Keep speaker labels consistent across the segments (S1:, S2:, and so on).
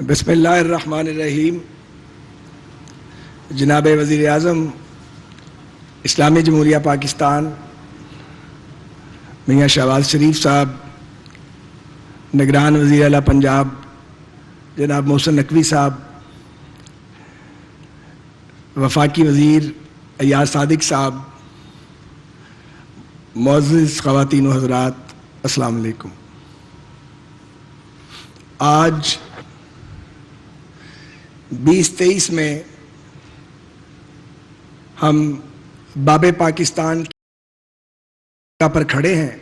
S1: بسم اللہ الرحمن الرحیم۔ جناب وزیر اعظم اسلامی جمہوریہ پاکستان میاں شہباز شریف صاحب، نگران وزیر اعلیٰ پنجاب جناب محسن نقوی صاحب، وفاقی وزیر ایاز صادق صاحب، معزز خواتین و حضرات، السلام علیکم۔ آج 2023 میں ہم باب پاکستان پر کھڑے ہیں۔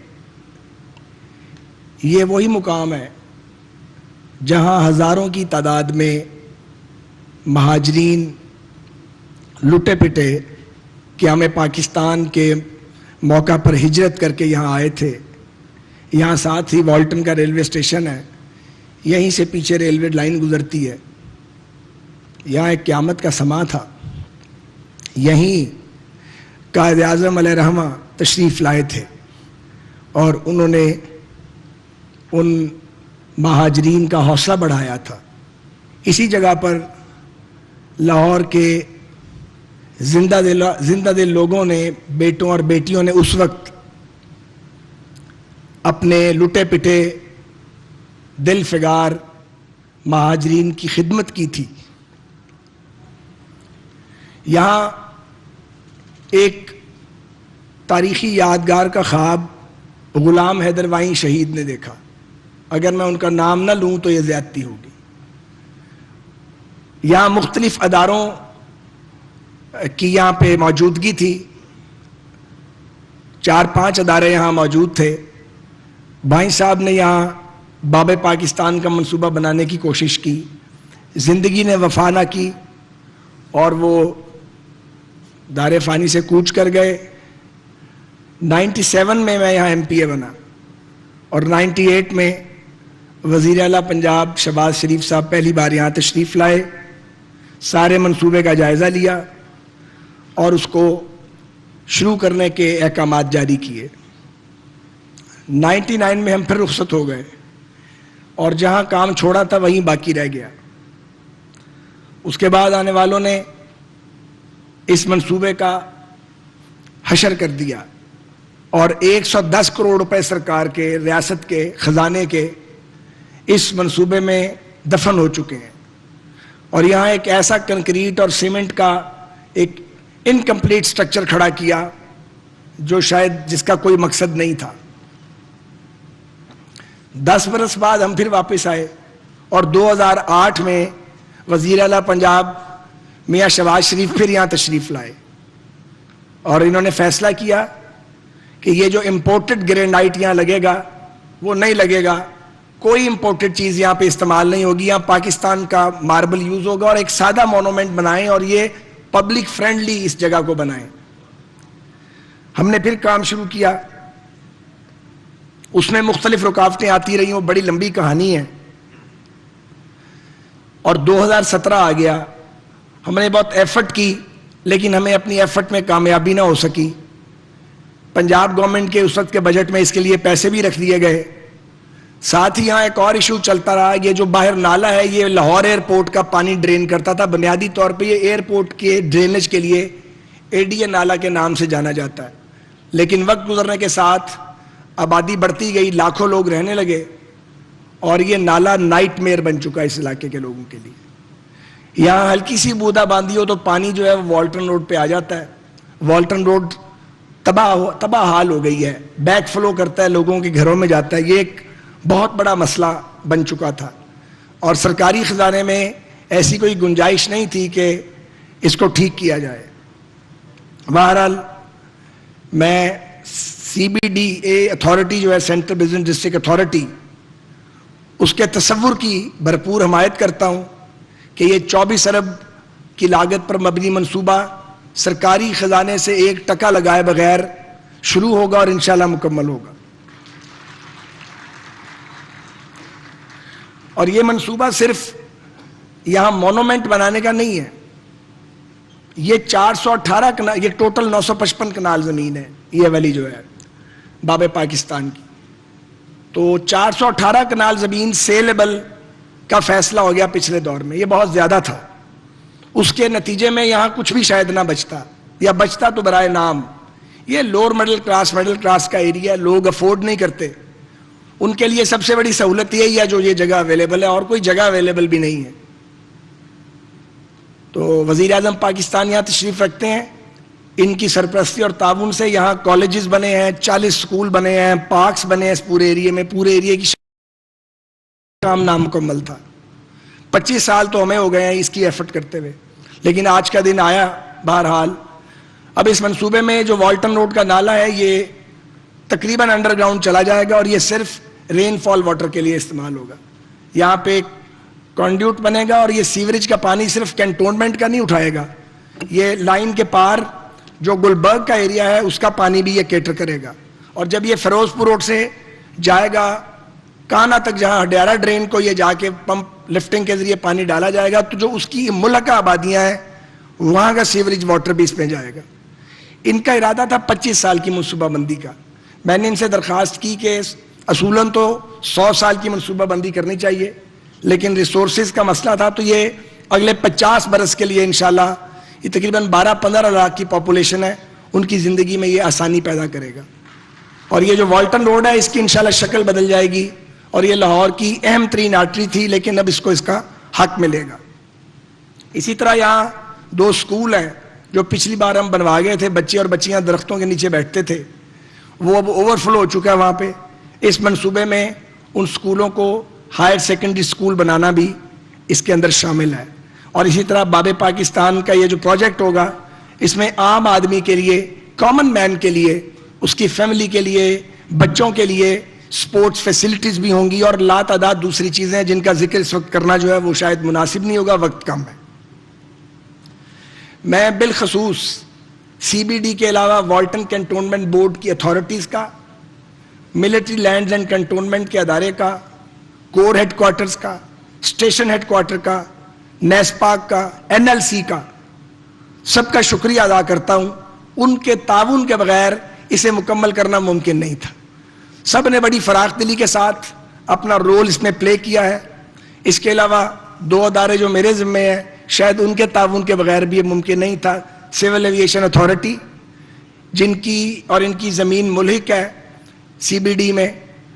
S1: یہ وہی مقام ہے جہاں ہزاروں کی تعداد میں مہاجرین لٹے پٹے قیام پاکستان کے موقع پر ہجرت کر کے یہاں آئے تھے۔ یہاں ساتھ ہی والٹن کا ریلوے اسٹیشن ہے، یہیں سے پیچھے ریلوے لائن گزرتی ہے۔ یہاں ایک قیامت کا سماں تھا، یہیں قائد اعظم علیہ رحمہ تشریف لائے تھے اور انہوں نے ان مہاجرین کا حوصلہ بڑھایا تھا۔ اسی جگہ پر لاہور کے زندہ دل لوگوں نے، بیٹوں اور بیٹیوں نے اس وقت اپنے لٹے پٹے دل فگار مہاجرین کی خدمت کی تھی۔ یہاں ایک تاریخی یادگار کا خواب غلام حیدر وائیں شہید نے دیکھا۔ اگر میں ان کا نام نہ لوں تو یہ زیادتی ہوگی۔ یہاں مختلف اداروں کی یہاں پہ موجودگی تھی، 4-5 ادارے یہاں موجود تھے۔ بھائی صاحب نے یہاں باب پاکستان کا منصوبہ بنانے کی کوشش کی، زندگی نے وفا نہ کی اور وہ دار فانی سے کوچ کر گئے۔ 97 میں میں یہاں MP بنا اور 98 میں وزیر اعلیٰ پنجاب شہباز شریف صاحب پہلی بار یہاں تشریف لائے، سارے منصوبے کا جائزہ لیا اور اس کو شروع کرنے کے احکامات جاری کیے۔ 99 میں ہم پھر رخصت ہو گئے اور جہاں کام چھوڑا تھا وہیں باقی رہ گیا۔ اس کے بعد آنے والوں نے اس منصوبے کا حشر کر دیا اور 110 کروڑ روپے سرکار کے، ریاست کے خزانے کے اس منصوبے میں دفن ہو چکے ہیں۔ اور یہاں ایک ایسا کنکریٹ اور سیمنٹ کا ایک انکمپلیٹ سٹرکچر کھڑا کیا جو شاید جس کا کوئی مقصد نہیں تھا۔ 10 برس بعد ہم پھر واپس آئے اور 2008 میں وزیر اعلیٰ پنجاب میاں شہباز شریف پھر یہاں تشریف لائے اور انہوں نے فیصلہ کیا کہ یہ جو امپورٹڈ گرینائٹ یہاں لگے گا وہ نہیں لگے گا، کوئی امپورٹڈ چیز یہاں پہ استعمال نہیں ہوگی، یہاں پاکستان کا ماربل یوز ہوگا اور ایک سادہ مونومنٹ بنائیں اور یہ پبلک فرینڈلی اس جگہ کو بنائیں۔ ہم نے پھر کام شروع کیا، اس میں مختلف رکاوٹیں آتی رہی، وہ بڑی لمبی کہانی ہے اور 2017 آ گیا۔ ہم نے بہت ایفرٹ کی لیکن ہمیں اپنی ایفرٹ میں کامیابی نہ ہو سکی۔ پنجاب گورنمنٹ کے اس وقت کے بجٹ میں اس کے لیے پیسے بھی رکھ دیے گئے۔ ساتھ ہی یہاں ایک اور ایشو چلتا رہا، یہ جو باہر نالا ہے یہ لاہور ایئرپورٹ کا پانی ڈرین کرتا تھا۔ بنیادی طور پہ یہ ایئرپورٹ کے ڈرینیج کے لیے ADA نالا کے نام سے جانا جاتا ہے، لیکن وقت گزرنے کے ساتھ آبادی بڑھتی گئی، لاکھوں لوگ رہنے لگے اور یہ نالا نائٹ میئر بن چکا اس علاقے کے لوگوں کے لیے۔ یہاں ہلکی سی بودا باندھی ہو تو پانی جو ہے وہ والٹن روڈ پہ آ جاتا ہے۔ والٹن روڈ تباہ حال ہو گئی ہے، بیک فلو کرتا ہے، لوگوں کے گھروں میں جاتا ہے۔ یہ ایک بہت بڑا مسئلہ بن چکا تھا اور سرکاری خزانے میں ایسی کوئی گنجائش نہیں تھی کہ اس کو ٹھیک کیا جائے۔ بہرحال میں CBDA اتھارٹی جو ہے، سینٹرل بزنس ڈسٹرکٹ اتھارٹی، اس کے تصور کی بھرپور حمایت کرتا ہوں کہ یہ 24 ارب کی لاگت پر مبنی منصوبہ سرکاری خزانے سے 1 ٹکا لگائے بغیر شروع ہوگا اور انشاءاللہ مکمل ہوگا۔ اور یہ منصوبہ صرف یہاں مونومنٹ بنانے کا نہیں ہے، یہ 418 کنال، یہ ٹوٹل 955 کنال زمین ہے، یہ والی جو ہے باب پاکستان کی۔ تو 418 کنال زمین سیلیبل کا فیصلہ ہو گیا پچھلے دور میں، یہ بہت زیادہ تھا. اس کے نتیجے میں یہاں کچھ بھی شاید نہ بچتا، یا بچتا تو برائے نام. یہ لوور مڈل کلاس کا ایریا، لوگ افورڈ نہیں کرتے. ان کے لیے سب سے بڑی سہولت یہی ہے جو یہ جگہ اویلیبل ہے، اور کوئی جگہ اویلیبل بھی نہیں ہے. تو وزیر اعظم پاکستان یہاں تشریف رکھتے ہیں، ان کی سرپرستی اور تعاون سے یہاں کالجز بنے ہیں، 40 سکول بنے ہیں، پارکس بنے ہیں اس پورے ایریے میں. پورے ایریے کی کام نامکمل تھا. 25 سال تو ہمیں ہو گئے ہیں اس کی ایفرٹ کرتے ہوئے، لیکن آج کا دن آیا. بہرحال اب اس منصوبے میں جو والٹن روڈ کا نالا ہے یہ تقریباً انڈر گراؤنڈ چلا جائے گا، اور یہ صرف رین فال واٹر کے لیے استعمال ہوگا. یہاں پہ ایک کانڈیوٹ بنے گا، اور یہ سیوریج کا پانی صرف کنٹونمنٹ کا نہیں اٹھائے گا، یہ لائن کے پار جو گلبرگ کا ایریا ہے اس کا پانی بھی یہ کیٹر کرے گا. اور جب یہ فیروز پور روڈ سے جائے گا کانا تک، جہاں ہڈیارہ ڈرین کو یہ جا کے پمپ لفٹنگ کے ذریعے پانی ڈالا جائے گا، تو جو اس کی ملکہ آبادیاں ہیں وہاں کا سیوریج واٹر بھی اس میں جائے گا. ان کا ارادہ تھا 25 سال کی منصوبہ بندی کا. میں نے ان سے درخواست کی کہ اصولاً تو 100 سال کی منصوبہ بندی کرنی چاہیے، لیکن ریسورسز کا مسئلہ تھا، تو یہ اگلے 50 برس کے لیے انشاءاللہ، یہ تقریباً 12-15 لاکھ کی پاپولیشن ہے، ان کی زندگی میں یہ آسانی پیدا کرے گا. اور یہ جو والٹن روڈ ہے اس کی انشاءاللہ شکل بدل جائے گی، اور یہ لاہور کی اہم ترین آرٹری تھی، لیکن اب اس کو اس کا حق ملے گا. اسی طرح یہاں 2 سکول ہیں جو پچھلی بار ہم بنوا گئے تھے، بچے اور بچیاں درختوں کے نیچے بیٹھتے تھے، وہ اب اوور فلو ہو چکا ہے وہاں پہ. اس منصوبے میں ان سکولوں کو ہائر سیکنڈری سکول بنانا بھی اس کے اندر شامل ہے. اور اسی طرح باب پاکستان کا یہ جو پروجیکٹ ہوگا، اس میں عام آدمی کے لیے، کامن مین کے لیے، اس کی فیملی کے لیے، بچوں کے لیے سپورٹس فیسلٹیز بھی ہوں گی، اور لا تعداد دوسری چیزیں جن کا ذکر اس وقت کرنا جو ہے وہ شاید مناسب نہیں ہوگا، وقت کم ہے. میں بالخصوص سی بی ڈی کے علاوہ والٹن کنٹونمنٹ بورڈ کی اتھارٹیز کا، ملٹری لینڈز اینڈ کنٹونمنٹ کے ادارے کا، کور ہیڈ کوارٹرز کا، اسٹیشن ہیڈ کوارٹر کا، نیسپاک کا، این ایل سی کا، سب کا شکریہ ادا کرتا ہوں. ان کے تعاون کے بغیر اسے مکمل کرنا ممکن نہیں تھا. سب نے بڑی فراخ دلی کے ساتھ اپنا رول اس میں پلے کیا ہے. اس کے علاوہ 2 ادارے جو میرے ذمے ہیں، شاید ان کے تعاون کے بغیر بھی یہ ممکن نہیں تھا. سول ایویشن اتھارٹی، جن کی اور ان کی زمین ملحق ہے سی بی ڈی میں،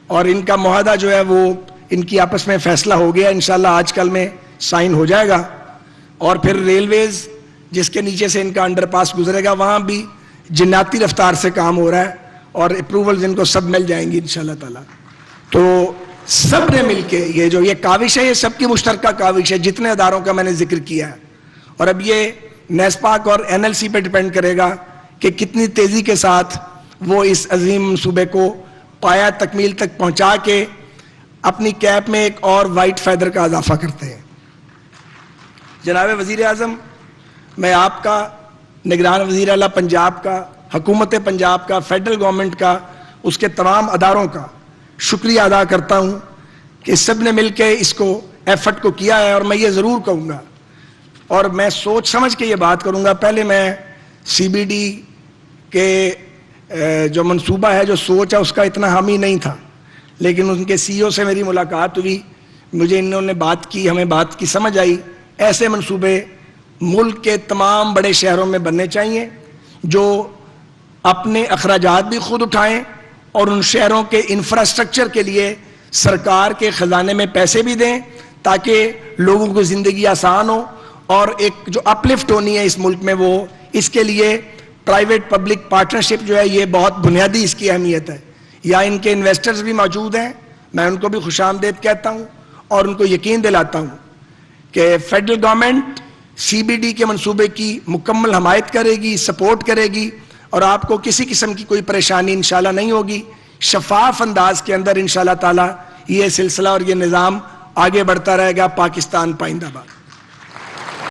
S1: اور ان کا معاہدہ جو ہے وہ ان کی آپس میں فیصلہ ہو گیا، انشاءاللہ آج کل میں سائن ہو جائے گا. اور پھر ریلویز جس کے نیچے سے ان کا انڈر پاس گزرے گا، وہاں بھی جناتی رفتار سے کام ہو رہا ہے، اور اپروولز ان کو سب مل جائیں گی انشاءاللہ تعالیٰ. تو سب نے مل کے یہ کاوش ہے، یہ سب کی مشترکہ کاوش ہے، جتنے اداروں کا میں نے ذکر کیا ہے. اور اب یہ نیسپاک اور این ایل سی پہ ڈیپینڈ کرے گا کہ کتنی تیزی کے ساتھ وہ اس عظیم منصوبے کو پایا تکمیل تک پہنچا کے اپنی کیپ میں ایک اور وائٹ فیدر کا اضافہ کرتے ہیں. جناب وزیر اعظم، میں آپ کا، نگران وزیر اعلیٰ پنجاب کا، حکومت پنجاب کا، فیڈرل گورنمنٹ کا، اس کے تمام اداروں کا شکریہ ادا کرتا ہوں کہ سب نے مل کے اس کو ایفرٹ کو کیا ہے. اور میں یہ ضرور کہوں گا، اور میں سوچ سمجھ کے یہ بات کروں گا، پہلے میں سی بی ڈی کے جو منصوبہ ہے، جو سوچ ہے، اس کا اتنا حامی نہیں تھا، لیکن ان کے سی او سے میری ملاقات ہوئی، مجھے انہوں نے بات کی، ہمیں بات کی سمجھ آئی. ایسے منصوبے ملک کے تمام بڑے شہروں میں بننے چاہیے جو اپنے اخراجات بھی خود اٹھائیں، اور ان شہروں کے انفراسٹرکچر کے لیے سرکار کے خزانے میں پیسے بھی دیں، تاکہ لوگوں کی زندگی آسان ہو، اور ایک جو اپلفٹ ہونی ہے اس ملک میں، وہ اس کے لیے پرائیویٹ پبلک پارٹنرشپ جو ہے یہ بہت بنیادی اس کی اہمیت ہے. یا ان کے انویسٹرز بھی موجود ہیں، میں ان کو بھی خوش آمدید کہتا ہوں، اور ان کو یقین دلاتا ہوں کہ federal government C B D کے منصوبے کی مکمل حمایت کرے گی، سپورٹ کرے گی، اور آپ کو کسی قسم کی کوئی پریشانی انشاءاللہ نہیں ہوگی. شفاف انداز کے اندر انشاءاللہ تعالی یہ سلسلہ اور یہ نظام آگے بڑھتا رہے گا. پاکستان پائندہ باد.